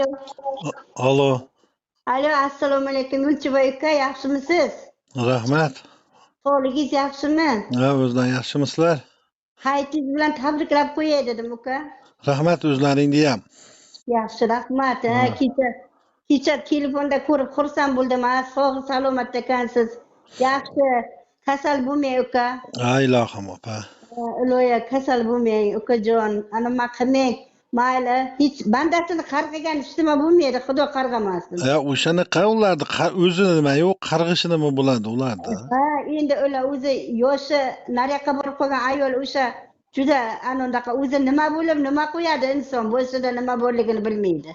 Alo. Alo, Alo, assalomu alaykum. Gulchiboy uka, yaxshimisiz? rahmat. Sog'ligingiz yaxshimi? Ha, o'zdan yaxshimisizlar? Hayitingiz bilan tabriklab qo'yay dedim uka. Rahmat o'zlaringni ham. Yaxshi, rahmat. Ha. Kecha telefonda ko'rib xursand bo'ldim. Sog' salomat ekansiz. Yaxshi. Kasal bo'lmang uka. Ha, ilohim opa. Iloya kasal bo'lmang ukajon. Nima qilmang. Mayli, hech bandasini qarg'igan hech nima bo'lmaydi. Xudo qarg'amasin. Ha, o'shanaqa ularni o'zi nima-yu, qarg'ishi nima bo'ladi ularni? Ha, endi ular o'zi yoshi nariyoqqa borib qolgan ayol o'sha juda anaqa o'zi nima bo'lib nima qo'yadi inson boshida nima borligini bilmaydi.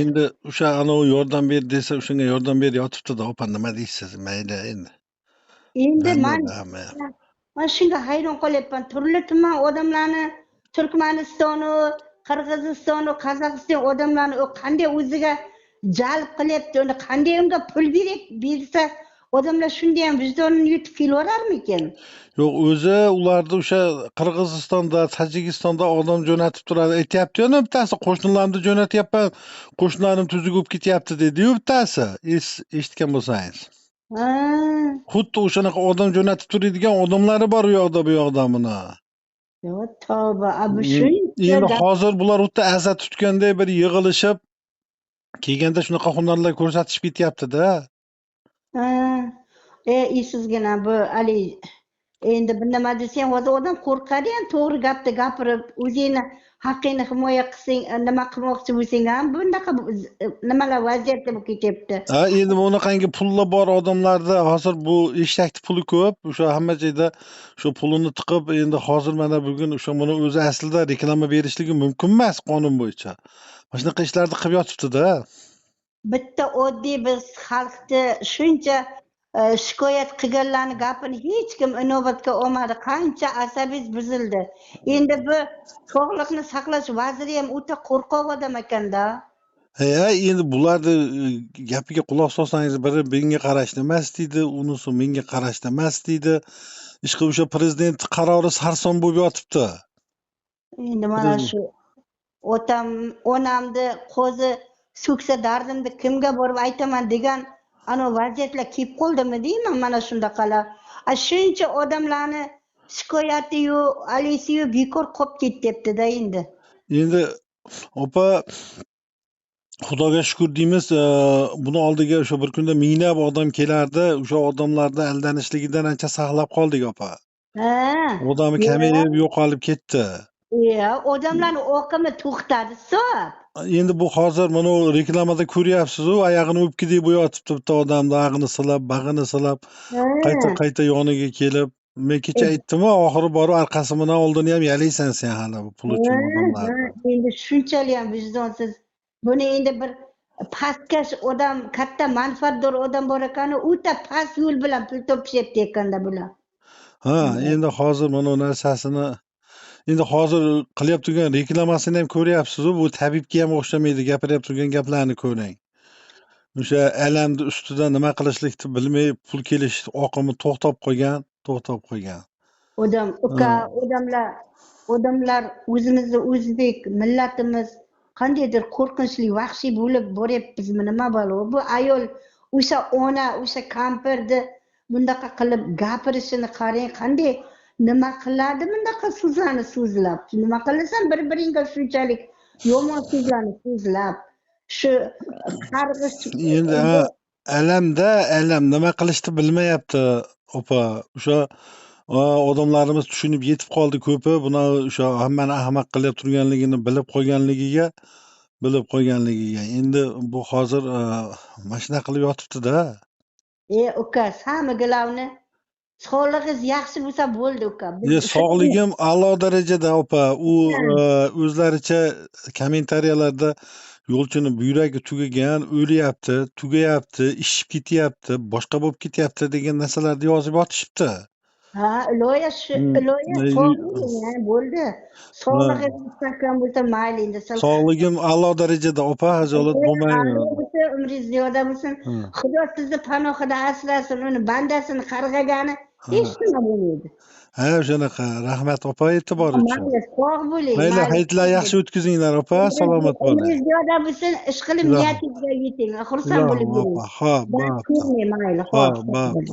Endi o'sha anavi yordam ber desa, o'shanga yordam beryotibdi-da, opa nima deysiz? Mayli endi. Endi man shunga hayron qolyapman. Turli tuman odamlarni Turkmanistonu, Qirg'izistonu, Qozog'iston odamlarni u qanday o'ziga jalb qilyapti, uni qanday unga pul bersa odamlar shunday ham vijdonini yutib kelvorarmikin? Yo'q, o'zi ularni o'sha Qirg'izistonda, Tojikistonda odam jo'natib turadi. Aytyapti-yu, bittasi qo'shnilarimni jo'natyapman, qo'shnilarim tuzuk bo'lib ketyapti dedi-yu bittasi. Eshitgan bo'lsangiz. Ha. Xuddi o'shanaqa odam jo'natib turadigan odamlari bor u yoqda, bu yoqda buni. Yo, tavba, abu Endi hozir bular o'ta aza tutganday bir yig'ilishib kelganda shunaqa hunarlar ko'rsatishib ketyapti-da. Ha. Esizgina bu Ali endi bir nima desang hozir odam qo'rqadi ham to'g'ri gapni gapirib o'zingni haqqingni himoya qilsang nima qilmoqchi bo'lsang ham bunaqa nimalar vaziyatda bo'lib ketyapti. Ha, endi bunaqangi pullar bor odamlarda hozir bu eshakni puli ko'p, o'sha hamma joyda shu pulini tiqib endi hozir mana bugun o'sha buni o'zi aslida reklama berishligi mumkin emas qonun bo'yicha. Mana shunaqa ishlarni qilib yotibdi-da. Bitta oddiy biz xalqni shuncha shikoyat qilganlarni gapini hech kim inobatga olmadi. Qancha asabingiz buzildi. Endi bu sog'liqni saqlash vaziri ham o'ta qo'rqoq odam ekanda. Ha, endi bularni gapiga quloq solsangiz biri menga qarashli emas deydi, unisi menga qarashli emas deydi. Ishqilib o'sha prezident qarori sarson bo'lib yotibdi. Endi mana shu onamni qo'zi so'ksa dardimni kimga borib aytaman degan ana vaziyatlar kelib qoldimi deyman mana shundaqalar. Shuncha odamlarni shikoyati-yu, alisiyu bekor qolib ketyapti-da endi. Endi opa Xudoga shukur deymiz, buni oldiga o'sha bir kunda minglab odam kelardi, o'sha odamlarni aldanishligidan ancha saqlab qoldik opa. Ha. Odami kamayib yo'qolib ketdi. Odamlarni oqimi to'xtadi so'p. Endi bu hozir mana reklamada ko'ryapsiz-ku, oyog'ini o'pkidek bo'yotibdi bitta odamni ag'ini silab, bag'ini silab, qayta yoniga kelib. Men kecha aytdim-ku, oxiri borib orqasi bilan oldini ham yalaysan sen hali bu pul uchun odamlarni. Endi shunchalik ham vijdonsiz. Buni endi bir pastkash odam, katta manfaatdor odam bor ekani, o'ta past yo'l bilan pul topishyapti ekanda bular. Ha, endi hozir mana narsasini endi hozir qilyapti turgan reklamasini ham ko'ryapsiz-ku, bu tabibga ham o'xshamaydi, gapiryapti turgan gaplarni ko'ring. O'sha alamni ustida nima qilishlikni bilmay pul kelish oqimi to'xtab qolgan. Odamlar o'zimizni o'zbek millatimiz qandaydir qo'rqinchli vahshiy bo'lib boryapmizmi nima balo? Bu ayol o'sha ona, o'sha kampirni bundaqa qilib gapirishini qarang, qanday nima qiladi bundaqa so'zlarni so'zlab. Nima qilasan bir-biringga shunchalik yomon so'zlarni so'zlab. Shu qarg'ish endi alam nima qilishni bilmayapti opa. O'sha odamlarimiz tushunib yetib qoldi ko'pi, buni o'sha hammani ahmoq qilib turganligini bilib qolganligiga. Endi bu hozir mashina qilib yotibdi-da. Uka, samigilavni sog'lig'ingiz yaxshi bo'lsa bo'ldi uka. Sog'ligim a'lo darajada opa. U o'zlaricha kommentariyalarda yo'lchini buyragi tugagan, o'lyapti, tugayapti, ishib ketyapti, boshqa bo'lib ketyapti degan narsalarni yozib yotishibdi. Ha, iloya bo'ldi. Sog'lig'ingiz mustahkam bo'lsa mayli endi. Sog'ligim a'lo darajada opa, hajolat bo'lmayman. Umringiz ziyoda bo'lsin. Xudo sizni panohida asrasin, uni bandasini qarg'agani hech nima bo'lmaydi. Ha, o'shanaqa. Rahmat opa e'tibor uchun. Mayli, sog' bo'ling. Mayli, hayitlar yaxshi o'tkazinglar opa, salomat bo'ling. Umringiz ziyoda bo'lsin, ish qilib Ilohim. niyatingizga yeting. Xursand bo'lib Ilohim yuring. opa. Xo'p, Dard bo'pti. ko'rmang, mayli. Xo'p, Xo'p. bo'pti.